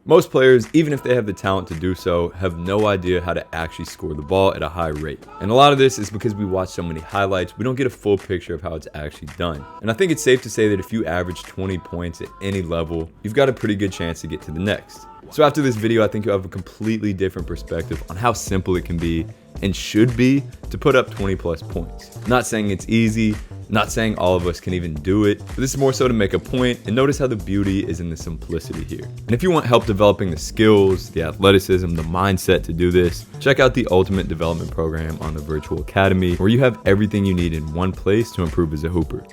Most players, even if they have the talent to do so, have no idea how to actually score the ball at a high rate. And a lot of this is because we watch so many highlights, we don't get a full picture of how it's actually done. And I think it's safe to say that if you average 20 points at any level, you've got a pretty good chance to get to the next. So after this video, I think you'll have a completely different perspective on how simple it can be and should be to put up 20 plus points. Not saying it's easy, not saying all of us can even do it, but this is more so to make a point and notice how the beauty is in the simplicity here. And if you want help developing the skills, the athleticism, the mindset to do this, check out the Ultimate Development Program on the Virtual Academy, where you have everything you need in one place to improve as a hooper.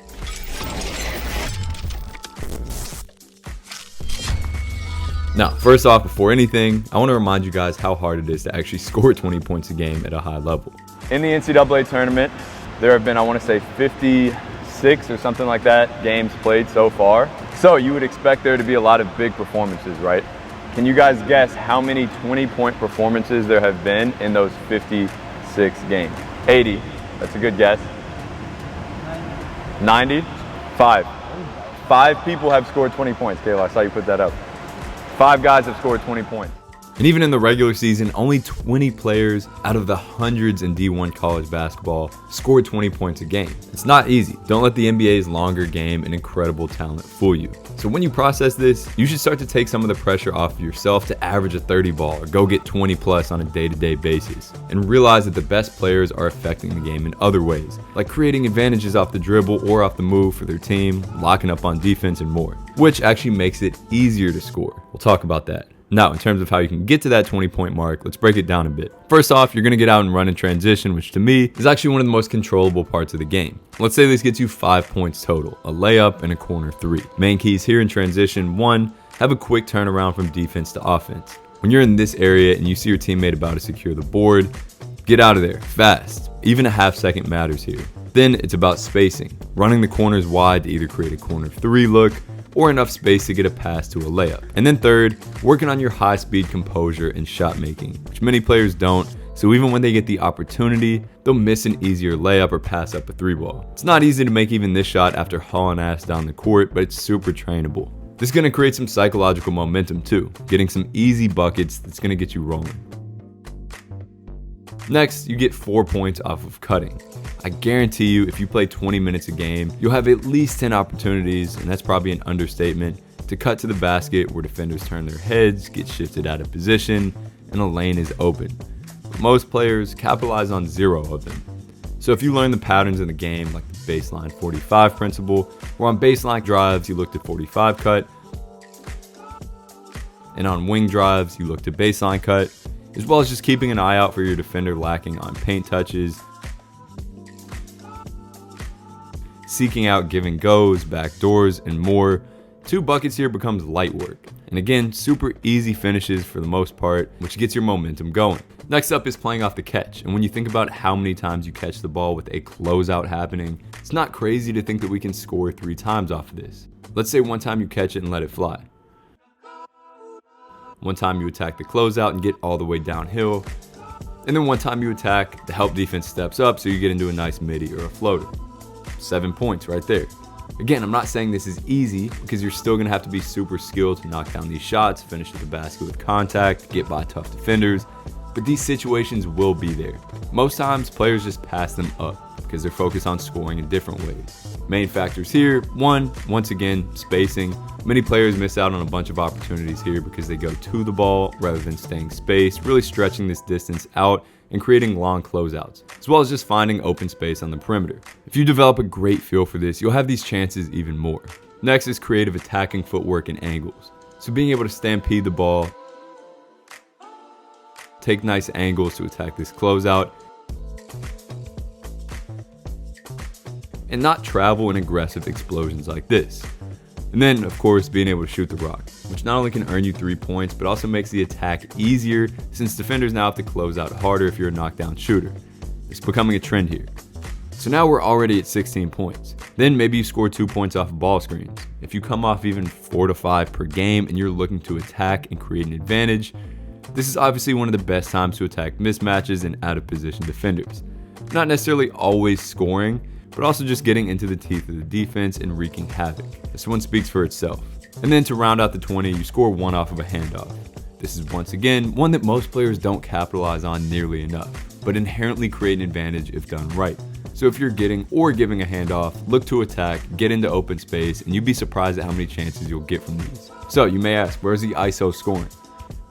Now, first off, before anything, I want to remind you guys how hard it is to actually score 20 points a game at a high level. In the NCAA tournament, there have been, I want to say, 56 or something like that games played so far. So you would expect there to be a lot of big performances, right? Can you guys guess how many 20-point performances there have been in those 56 games? 80. That's a good guess. 90? 5. 5 people have scored 20 points. Kayla, I saw you put that up. 5 guys have scored 20 points. And even in the regular season, only 20 players out of the hundreds in D1 college basketball scored 20 points a game. It's not easy. Don't let the NBA's longer game and incredible talent fool you. So when you process this, you should start to take some of the pressure off of yourself to average a 30 ball or go get 20 plus on a day-to-day basis. And realize that the best players are affecting the game in other ways, like creating advantages off the dribble or off the move for their team, locking up on defense, and more, which actually makes it easier to score. We'll talk about that. Now, in terms of how you can get to that 20-point mark, let's break it down a bit. First off, you're going to get out and run in transition, which to me is actually one of the most controllable parts of the game. Let's say this gets you 5 points total, a layup and a corner 3. Main keys here in transition: 1, have a quick turnaround from defense to offense. When you're in this area and you see your teammate about to secure the board, get out of there fast. Even a half second matters here. Then it's about spacing, running the corners wide to either create a corner 3 look or enough space to get a pass to a layup. And then third, working on your high speed composure and shot making, which many players don't, so even when they get the opportunity, they'll miss an easier layup or pass up a 3 ball. It's not easy to make even this shot after hauling ass down the court, but it's super trainable. This is going to create some psychological momentum too, getting some easy buckets that's going to get you rolling. Next, you get 4 points off of cutting. I guarantee you, if you play 20 minutes a game, you'll have at least 10 opportunities, and that's probably an understatement, to cut to the basket where defenders turn their heads, get shifted out of position, and a lane is open. But most players capitalize on 0 of them. So if you learn the patterns in the game, like the baseline 45 principle, where on baseline drives you look to 45 cut, and on wing drives you look to baseline cut, as well as just keeping an eye out for your defender lacking on paint touches, seeking out give and goes, back doors, and more, 2 buckets here becomes light work. And again, super easy finishes for the most part, which gets your momentum going. Next up is playing off the catch. And when you think about how many times you catch the ball with a closeout happening, it's not crazy to think that we can score 3 times off of this. Let's say one time you catch it and let it fly. One time you attack the closeout and get all the way downhill. And then one time you attack, the help defense steps up, so you get into a nice midi or a floater. 7 points right there. Again, I'm not saying this is easy, because you're still going to have to be super skilled to knock down these shots, finish at the basket with contact, get by tough defenders, but these situations will be there. Most times, players just pass them up because they're focused on scoring in different ways. Main factors here: 1, once again, spacing. Many players miss out on a bunch of opportunities here because they go to the ball rather than staying spaced, really stretching this distance out and creating long closeouts, as well as just finding open space on the perimeter. If you develop a great feel for this, you'll have these chances even more. Next is creative attacking footwork and angles. So being able to stampede the ball, take nice angles to attack this closeout, and not travel in aggressive explosions like this. And then, of course, being able to shoot the rock, which not only can earn you 3 points, but also makes the attack easier, since defenders now have to close out harder if you're a knockdown shooter. It's becoming a trend here. So now we're already at 16 points. Then maybe you score 2 points off of ball screens. If you come off even 4 to 5 per game and you're looking to attack and create an advantage, this is obviously one of the best times to attack mismatches and out of position defenders. Not necessarily always scoring, but also just getting into the teeth of the defense and wreaking havoc. This one speaks for itself. And then to round out the 20, you score 1 off of a handoff. This is once again one that most players don't capitalize on nearly enough, but inherently create an advantage if done right. So if you're getting or giving a handoff, look to attack, get into open space, and you'd be surprised at how many chances you'll get from these. So you may ask, where's the ISO scoring?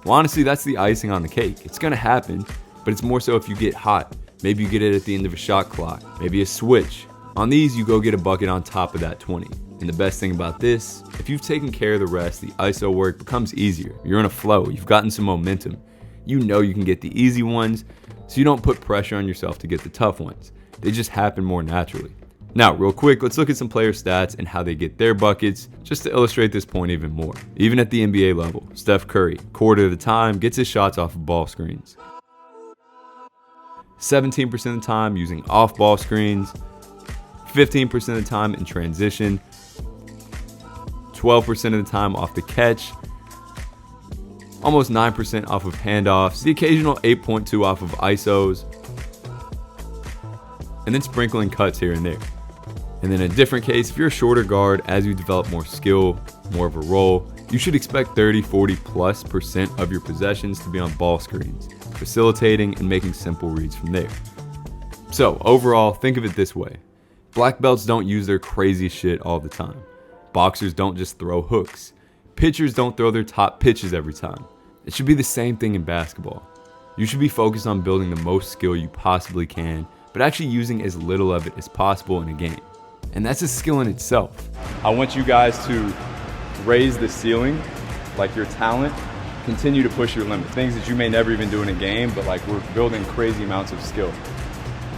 Well, honestly, that's the icing on the cake. It's gonna happen, but it's more so if you get hot. Maybe you get it at the end of a shot clock, maybe a switch. On these, you go get a bucket on top of that 20. And the best thing about this, if you've taken care of the rest, the ISO work becomes easier. You're in a flow, you've gotten some momentum. You know you can get the easy ones, so you don't put pressure on yourself to get the tough ones. They just happen more naturally. Now, real quick, let's look at some player stats and how they get their buckets, just to illustrate this point even more. Even at the NBA level, Steph Curry, quarter of the time, gets his shots off of ball screens. 17% of the time using off-ball screens, 15% of the time in transition, 12% of the time off the catch, almost 9% off of handoffs, the occasional 8.2 off of ISOs, and then sprinkling cuts here and there. And then in a different case, if you're a shorter guard, as you develop more skill, more of a role, you should expect 30-40+% of your possessions to be on ball screens, facilitating and making simple reads from there. So overall, think of it this way. Black belts don't use their crazy shit all the time. Boxers don't just throw hooks. Pitchers don't throw their top pitches every time. It should be the same thing in basketball. You should be focused on building the most skill you possibly can, but actually using as little of it as possible in a game. And that's a skill in itself. I want you guys to raise the ceiling, like your talent, continue to push your limits. Things that you may never even do in a game, but like we're building crazy amounts of skill.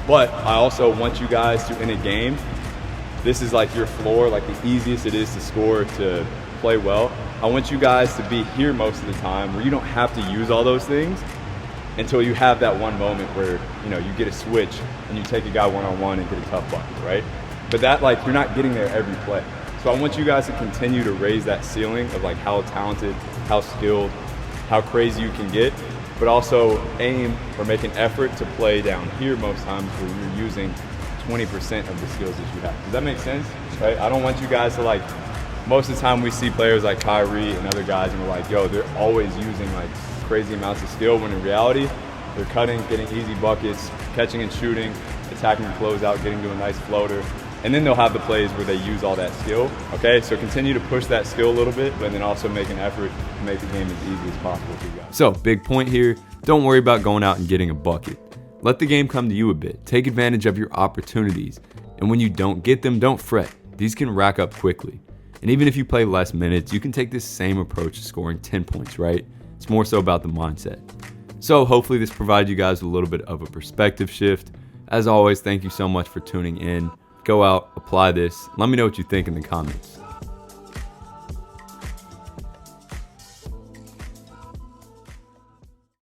But I also want you guys to, in a game, this is like your floor, like the easiest it is to score, to play well. I want you guys to be here most of the time where you don't have to use all those things until you have that one moment where, you know, you get a switch and you take a guy one-on-one and get a tough bucket, right? But that, like, you're not getting there every play. So I want you guys to continue to raise that ceiling of like how talented, how skilled, how crazy you can get, but also aim or make an effort to play down here most times where you're using 20% of the skills that you have. Does that make sense? Right? I don't want you guys to like, most of the time we see players like Kyrie and other guys and we're like, yo, they're always using like crazy amounts of skill, when in reality, they're cutting, getting easy buckets, catching and shooting, attacking the closeout, getting to a nice floater. And then they'll have the plays where they use all that skill. Okay, so continue to push that skill a little bit, but then also make an effort to make the game as easy as possible for you guys. So, big point here, don't worry about going out and getting a bucket. Let the game come to you a bit. Take advantage of your opportunities. And when you don't get them, don't fret. These can rack up quickly. And even if you play less minutes, you can take this same approach to scoring 10 points, right? It's more so about the mindset. So hopefully this provided you guys a little bit of a perspective shift. As always, thank you so much for tuning in. Go out, apply this. Let me know what you think in the comments.